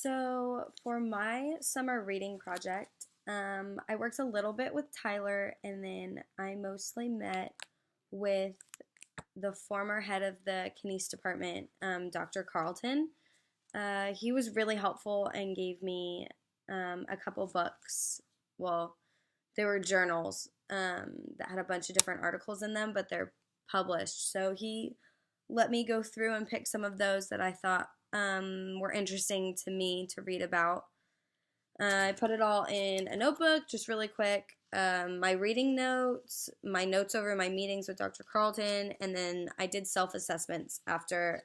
So for my summer reading project, I worked a little bit with Tyler, and then I mostly met with the former head of the Kines department, Dr. Carlton. He was really helpful and gave me a couple books. Well, they were journals that had a bunch of different articles in them, but they're published. So he let me go through and pick some of those that I thought were interesting to me to read about. I put it all in a notebook, just really quick. My reading notes, my notes over my meetings with Dr. Carlton, and then I did self-assessments after,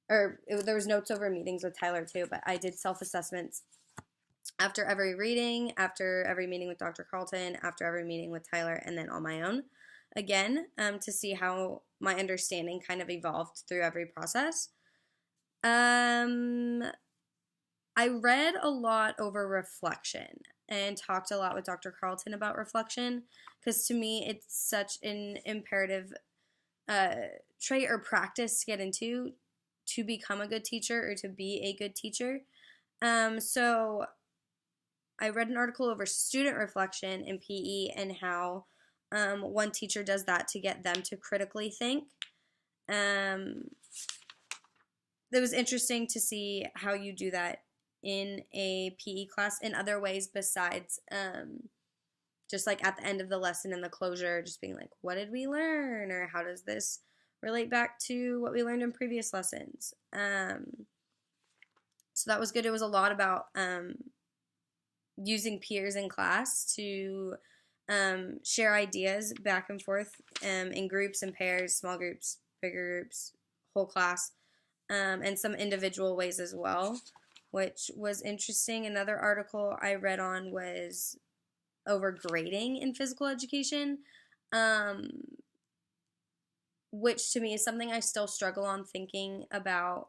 there was notes over meetings with Tyler too, but I did self-assessments after every reading, after every meeting with Dr. Carlton, after every meeting with Tyler, and then on my own again, to see how my understanding kind of evolved through every process. I read a lot over reflection and talked a lot with Dr. Carlton about reflection because to me it's such an imperative trait or practice to get into to become a good teacher or to be a good teacher. So I read an article over student reflection in PE and how one teacher does that to get them to critically think. It was interesting to see how you do that in a PE class in other ways besides just like at the end of the lesson in the closure, just being like, what did we learn? Or how does this relate back to what we learned in previous lessons? So that was good. It was a lot about using peers in class to share ideas back and forth in groups and pairs, small groups, bigger groups, whole class, and some individual ways as well, which was interesting. Another article I read on was over grading in physical education, which to me is something I still struggle on thinking about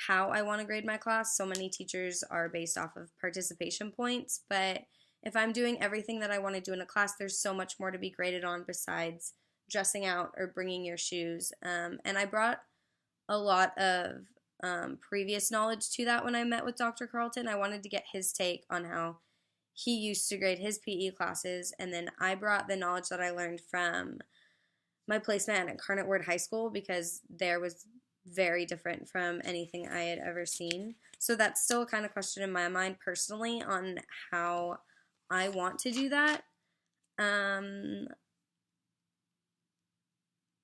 how I want to grade my class. So many teachers are based off of participation points, but if I'm doing everything that I want to do in a class, there's so much more to be graded on besides dressing out or bringing your shoes. And I brought a lot of previous knowledge to that when I met with Dr. Carlton. I wanted to get his take on how he used to grade his PE classes, and then I brought the knowledge that I learned from my placement at Incarnate Word High School because there was very different from anything I had ever seen. So that's still a kind of question in my mind personally on how I want to do that.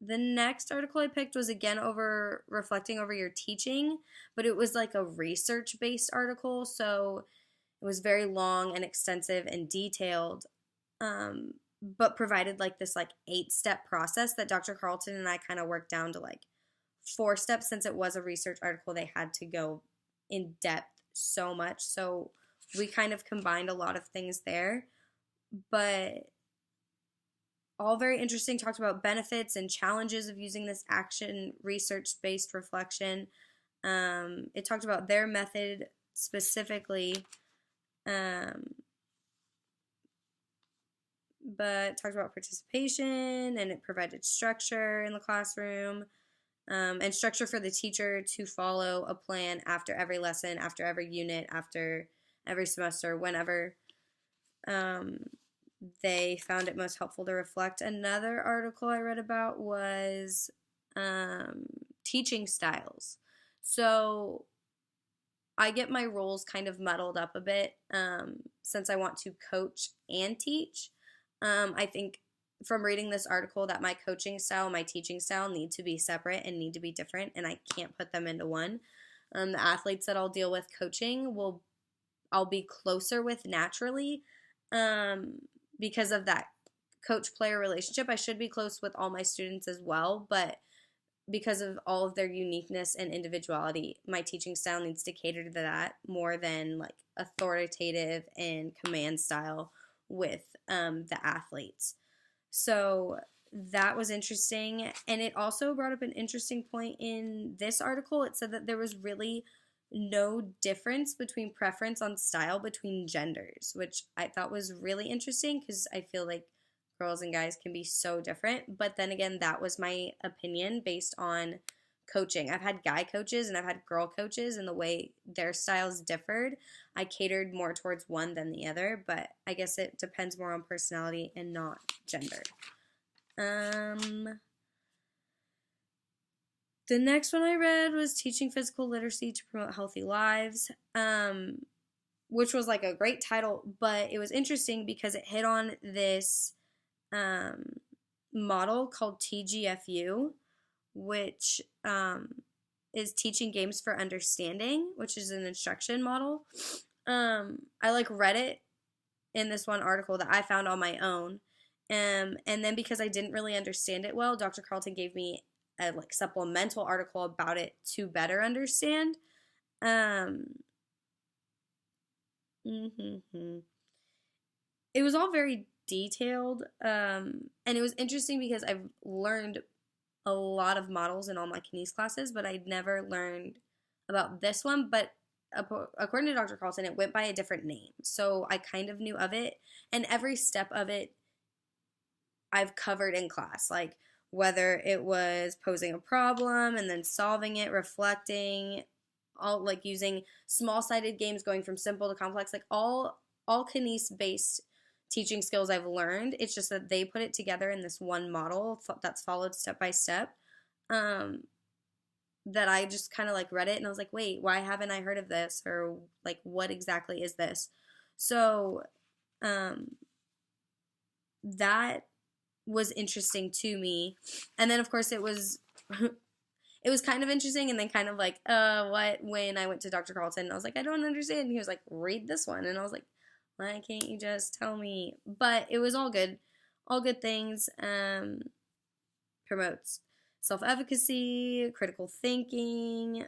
The next article I picked was again over reflecting over your teaching, but it was like a research-based article, so it was very long and extensive and detailed, but provided like this like 8-step process that Dr. Carlton and I kind of worked down to like 4 steps. Since it was a research article, they had to go in depth so much, so we kind of combined a lot of things there, but all very interesting. Talked about benefits and challenges of using this action research-based reflection. It talked about their method specifically, but talked about participation, and it provided structure in the classroom, and structure for the teacher to follow a plan after every lesson, after every unit, after every semester, whenever they found it most helpful to reflect. Another article I read about was teaching styles. So I get my roles kind of muddled up a bit since I want to coach and teach. I think from reading this article that my coaching style and my teaching style need to be separate and need to be different, and I can't put them into one. The athletes that I'll deal with coaching I'll be closer with naturally because of that coach-player relationship. I should be close with all my students as well, but because of all of their uniqueness and individuality, my teaching style needs to cater to that more than like authoritative and command style with the athletes. So that was interesting, and it also brought up an interesting point in this article. It said that there was really no difference between preference on style between genders, which I thought was really interesting because I feel like girls and guys can be so different. But then again, that was my opinion based on coaching. I've had guy coaches and I've had girl coaches, and the way their styles differed, I catered more towards one than the other, but I guess it depends more on personality and not gender. The next one I read was Teaching Physical Literacy to Promote Healthy Lives, which was like a great title, but it was interesting because it hit on this model called TGFU, which is Teaching Games for Understanding, which is an instruction model. I like read it in this one article that I found on my own. And then because I didn't really understand it well, Dr. Carlton gave me a like supplemental article about it to better understand. It was all very detailed, and it was interesting because I've learned a lot of models in all my kines classes, but I'd never learned about this one. But according to Dr. Carlton, it went by a different name, so I kind of knew of it, and every step of it I've covered in class, like whether it was posing a problem and then solving it, reflecting, all like using small-sided games, going from simple to complex, like all kines based teaching skills I've learned. It's just that they put it together in this one model that's followed step by step, that I just kind of like read it and I was like, wait, why haven't I heard of this? Or like, what exactly is this? So that was interesting to me. And then of course it was it was kind of interesting, and then kind of like, what, when I went to Dr. Carlton, I was like, I don't understand. And he was like, read this one. And I was like, why can't you just tell me? But it was all good things. Promotes self-efficacy, critical thinking,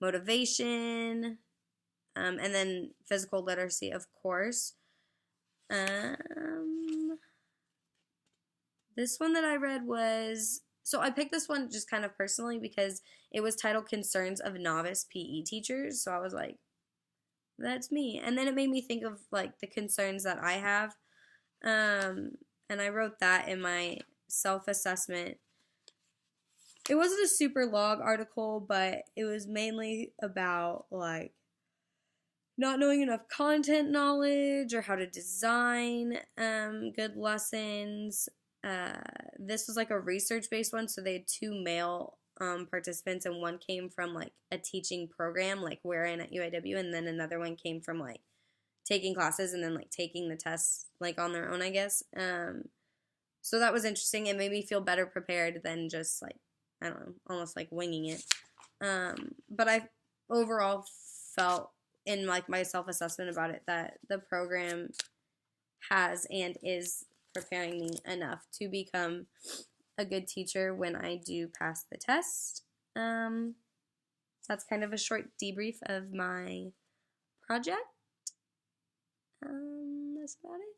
motivation, and then physical literacy, of course. This one that I read was, so I picked this one just kind of personally because it was titled Concerns of Novice PE Teachers. So I was like, that's me. And then it made me think of like the concerns that I have. And I wrote that in my self-assessment. It wasn't a super long article, but it was mainly about like not knowing enough content knowledge or how to design good lessons. This was like a research-based one, so they had 2 male participants, and one came from like a teaching program like we're in at UIW, and then another one came from like taking classes and then like taking the tests like on their own, I guess. So that was interesting. It made me feel better prepared than just like, I don't know, almost like winging it. But I overall felt in like my self-assessment about it that the program has and is preparing me enough to become a good teacher when I do pass the test. That's kind of a short debrief of my project. That's about it.